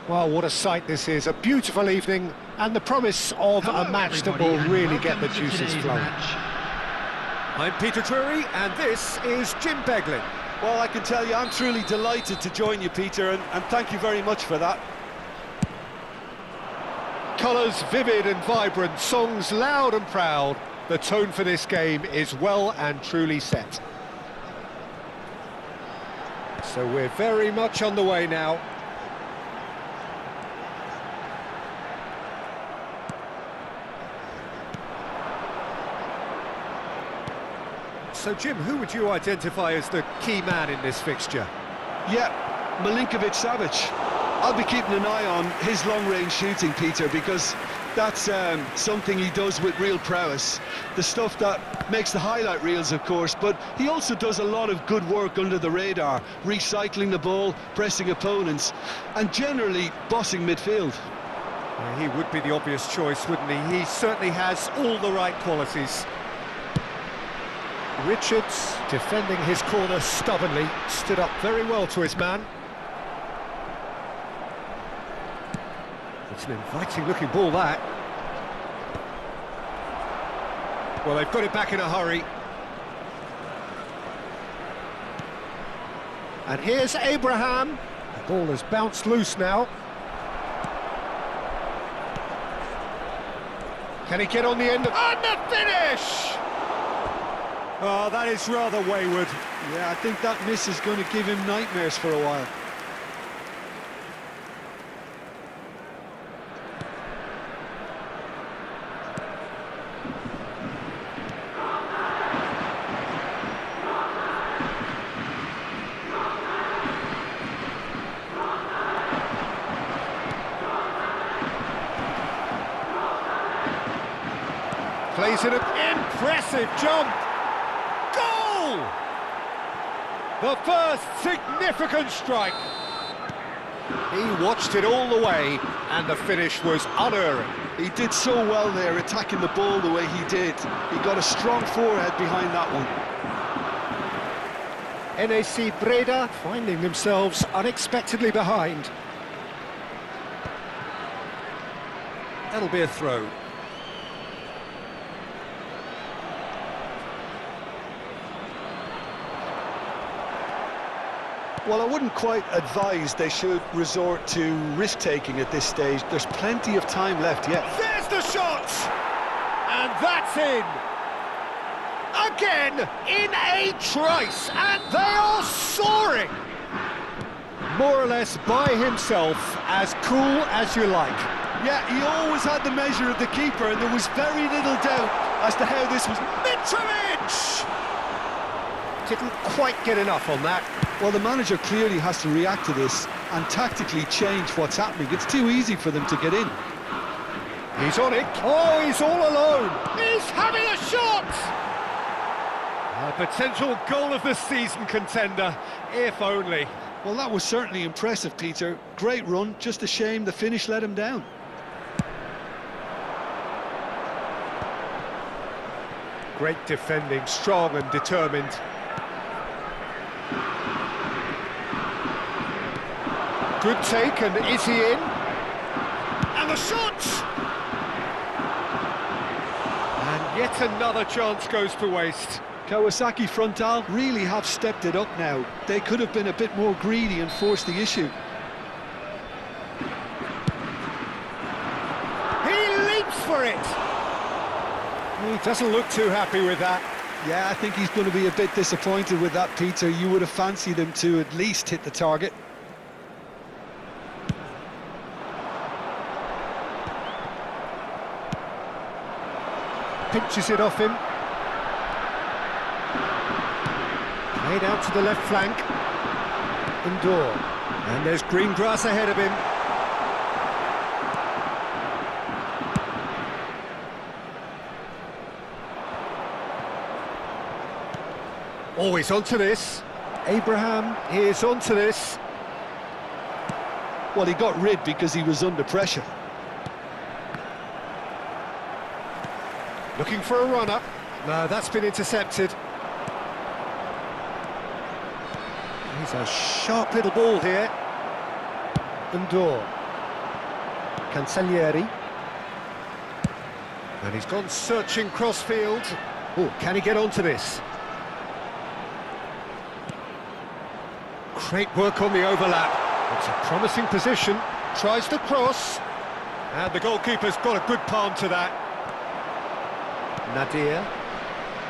Well, what a sight this is, a beautiful evening, and the promise of a match that will really get the juices flowing. I'm Peter Drury, and this is Jim Beglin. Well, I can tell you, I'm truly delighted to join you, Peter, and thank you very much for that. Colours vivid and vibrant, songs loud and proud. The tone for this game is well and truly set. So we're very much on the way now. So, Jim, who would you identify as the key man in this fixture? Yeah, Milinkovic-Savic. I'll be keeping an eye on his long-range shooting, Peter, because that's something he does with real prowess. The stuff that makes the highlight reels, of course, but he also does a lot of good work under the radar, recycling the ball, pressing opponents, and generally bossing midfield. Yeah, he would be the obvious choice, wouldn't he? He certainly has all the right qualities. Richards, defending his corner stubbornly, stood up very well to his man. It's an inviting-looking ball, that. Well, they've got it back in a hurry. And here's Abraham. The ball has bounced loose now. Can he get on the end of... And the finish! Oh, that is rather wayward. Yeah, I think that miss is going to give him nightmares for a while. Plays in an impressive jump. Goal! The first significant strike. He watched it all the way, and the finish was unerring. He did so well there, attacking the ball the way he did. He got a strong forehead behind that one. NAC Breda finding themselves unexpectedly behind. That'll be a throw. Well, I wouldn't quite advise they should resort to risk-taking at this stage. There's plenty of time left yet. There's the shot! And that's in! Again, in a trice, and they are soaring! More or less by himself, as cool as you like. Yeah, he always had the measure of the keeper, and there was very little doubt as to how this was... Mitrovic! Didn't quite get enough on that. Well, the manager clearly has to react to this and tactically change what's happening. It's too easy for them to get in. He's on it. Oh, he's all alone. He's having a shot! A potential goal of the season contender, if only. Well, that was certainly impressive, Peter. Great run, just a shame the finish let him down. Great defending, strong and determined. Good take, and is he in? And the shot! And yet another chance goes to waste. Kawasaki Frontal really have stepped it up now. They could have been a bit more greedy and forced the issue. He leaps for it! He doesn't look too happy with that. Yeah, I think he's going to be a bit disappointed with that, Peter. You would have fancied him to at least hit the target. Pinches it off him. Played out to the left flank. Indoor. And there's green grass ahead of him. Oh, he's onto this. Abraham is onto this. Well, he got rid because he was under pressure. Looking for a runner. No, that's been intercepted. He's a sharp little ball here. Indoor. Cancellieri. And he's gone searching crossfield. Oh, can he get onto this? Great work on the overlap. It's a promising position. Tries to cross. And the goalkeeper's got a good palm to that. Nadir.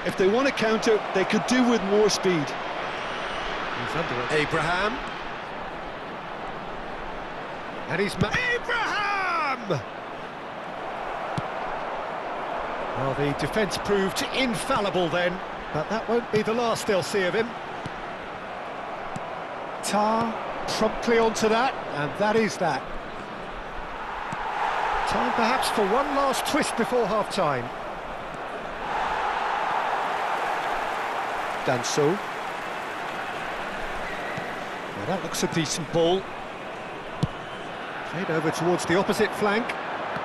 If they want to counter, they could do with more speed. He's under it. Abraham. And he's... Abraham! Well, the defence proved infallible then, but that won't be the last they'll see of him. Tar promptly onto that, and that is that. Time perhaps for one last twist before half-time. Danso. Well, that looks a decent ball. Played over towards the opposite flank.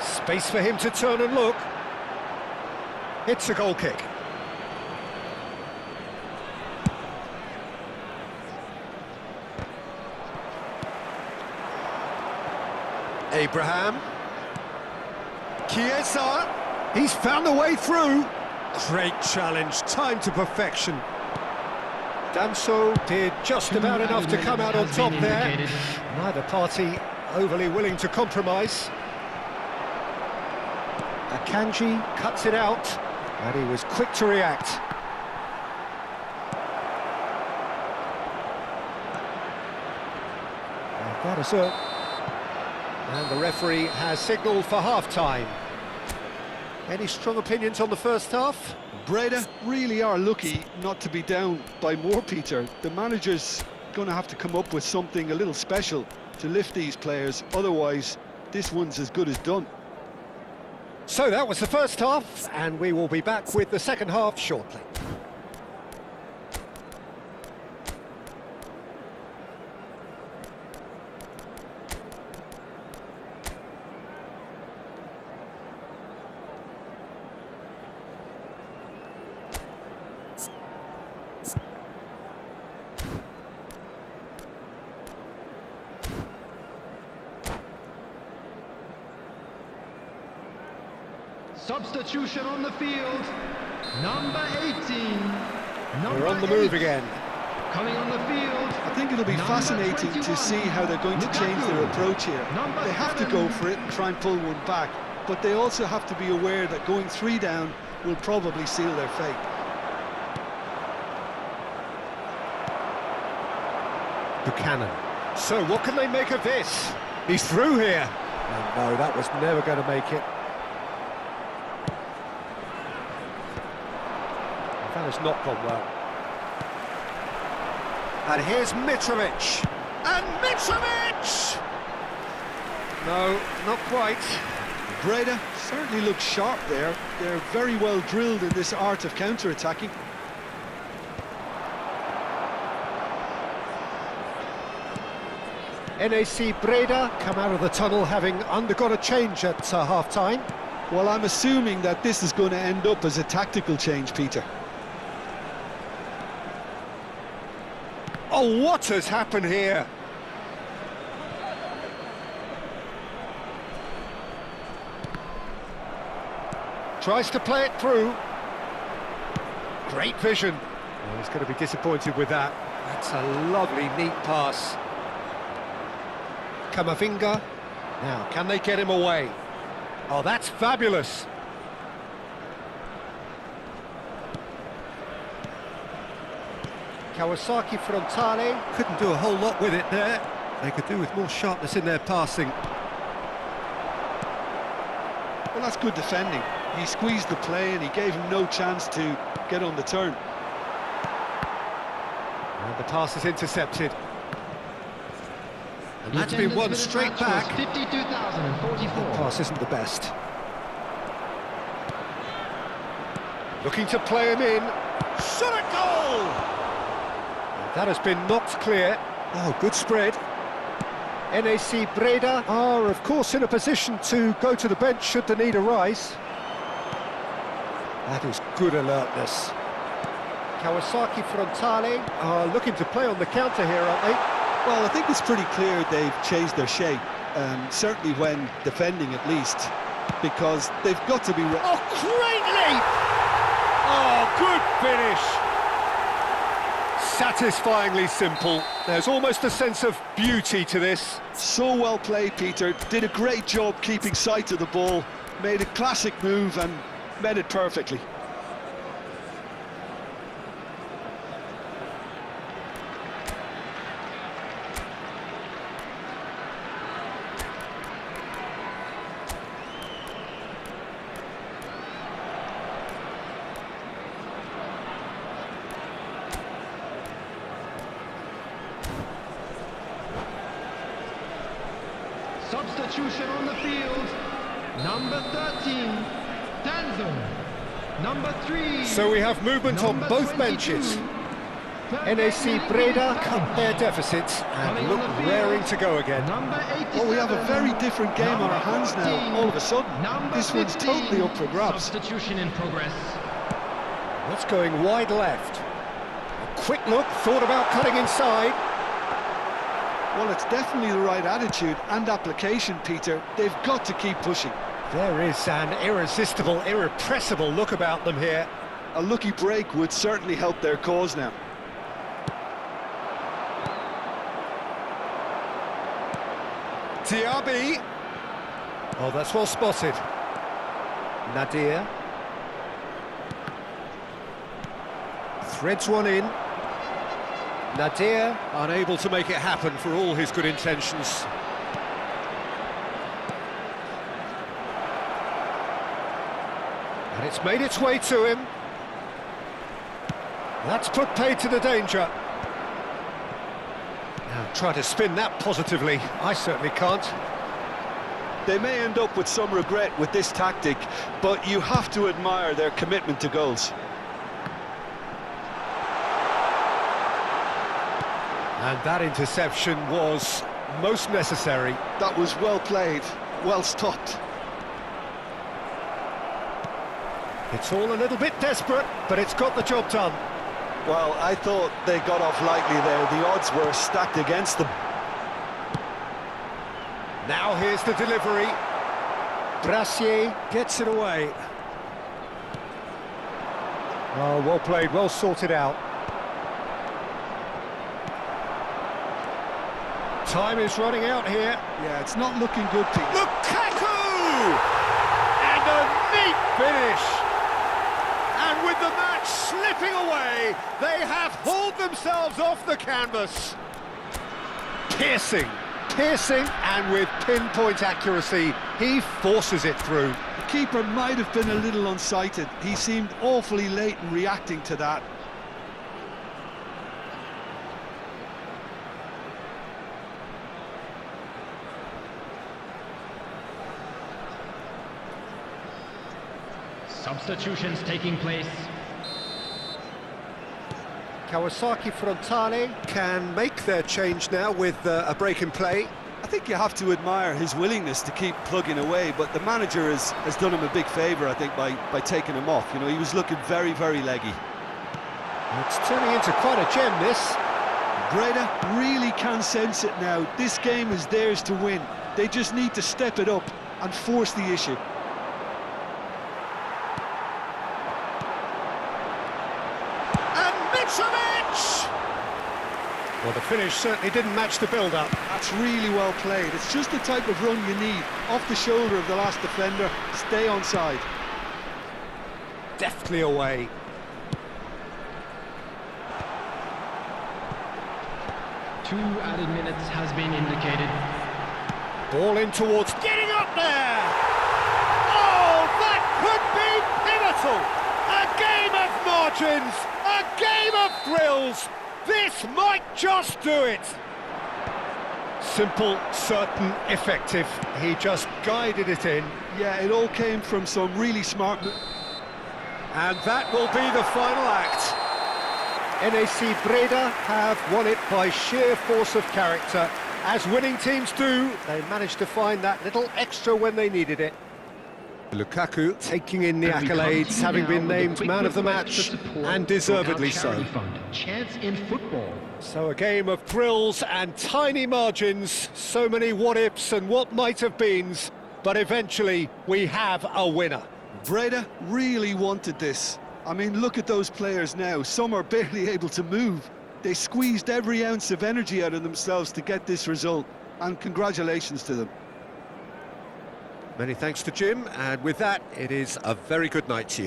Space for him to turn and look. It's a goal kick. Abraham. Chiesa. He's found the way through. Great challenge, timed to perfection. Danso did just about enough to come out on top there. Neither party overly willing to compromise. Akanji cuts it out, and he was quick to react. And that is it. And the referee has signalled for half-time. Any strong opinions on the first half? Breda really are lucky not to be down by more, Peter. The manager's going to have to come up with something a little special to lift these players, otherwise this one's as good as done. So that was the first half, and we will be back with the second half shortly. Substitution on the field, number 18. We're on the move again. Coming on the field. I think it'll be fascinating to see how they're going to change their approach here. They have to go for it and try and pull one back, but they also have to be aware that going 3 down will probably seal their fate. Buchanan. So what can they make of this? He's through here. Oh, no, that was never going to make it. That has not gone well. And here's Mitrovic. And Mitrovic! No, not quite. Breda certainly looks sharp there. They're very well drilled in this art of counter-attacking. NAC Breda come out of the tunnel having undergone a change at half-time. Well, I'm assuming that this is going to end up as a tactical change, Peter. Oh, what has happened here? Tries to play it through. Great vision. Oh, he's going to be disappointed with that. That's a lovely, neat pass. Camavinga. Now, can they get him away? Oh, that's fabulous. Kawasaki Frontale couldn't do a whole lot with it there. They could do with more sharpness in their passing. Well, that's good defending. He squeezed the play and he gave him no chance to get on the turn. And the pass is intercepted. And that's been won straight back. 52,044. The pass isn't the best. Looking to play him in. Shot a goal! That has been knocked clear. Oh, good spread. NAC Breda are, of course, in a position to go to the bench should the need arise. That is good alertness. Kawasaki Frontale are looking to play on the counter here, aren't they? Well, I think it's pretty clear they've changed their shape. certainly when defending at least, because they've got to be... Oh, great leap! Oh, good finish! Satisfyingly simple. There's almost a sense of beauty to this. So well played, Peter. Did a great job keeping sight of the ball, made a classic move and made it perfectly. Substitution on the field. Number 13, Danzo. Number 3. So we have movement on both 22, benches. NAC Breda cut their deficits and look raring to go again. Number 87. Well, we have a very different game on our hands now, 14, all of a sudden. Number This one's 15. totally up for grabs. Substitution in progress. That's going wide left. A quick look, thought about cutting inside. Well, it's definitely the right attitude and application, Peter. They've got to keep pushing. There is an irresistible, irrepressible look about them here. A lucky break would certainly help their cause now. Diaby. Oh, that's well spotted. Nadir. Threads one in. Nadir, unable to make it happen for all his good intentions. And it's made its way to him. That's put paid to the danger. Now try to spin that positively. I certainly can't. They may end up with some regret with this tactic, but you have to admire their commitment to goals. And that interception was most necessary. That was well played, well stopped. It's all a little bit desperate, but it's got the job done. Well, I thought they got off lightly there. The odds were stacked against them. Now here's the delivery. Brassier gets it away. Oh, well played, well sorted out. Time is running out here. Yeah, it's not looking good, Pete. Lukaku! And a neat finish. And with the match slipping away, they have hauled themselves off the canvas. Piercing, and with pinpoint accuracy, he forces it through. The keeper might have been a little unsighted. He seemed awfully late in reacting to that. Substitutions taking place. Kawasaki Frontale can make their change now with a break in play. I think you have to admire his willingness to keep plugging away, but the manager has done him a big favour, I think, by taking him off. You know, he was looking very, very leggy. It's turning into quite a gem, this. Breda really can sense it now. This game is theirs to win. They just need to step it up and force the issue. Well, the finish certainly didn't match the build-up. That's really well played. It's just the type of run you need. Off the shoulder of the last defender, stay onside. Deftly away. Two added minutes has been indicated. Ball in towards... Getting up there! Oh, that could be pivotal! A game of margins! A game of thrills! This might just do it! Simple, certain, effective. He just guided it in. Yeah, it all came from some really smart... And that will be the final act. NAC Breda have won it by sheer force of character. As winning teams do, they managed to find that little extra when they needed it. Lukaku taking in the And we come to accolades, you having now been with a named quick man of the request for match, support and for deservedly our so. charity fund, Chance in Football. So a game of thrills and tiny margins, so many what-ifs and what might-have-beens, but eventually we have a winner. Breda really wanted this. I mean, look at those players now. Some are barely able to move. They squeezed every ounce of energy out of themselves to get this result, and congratulations to them. Many thanks to Jim, and with that, it is a very good night to you.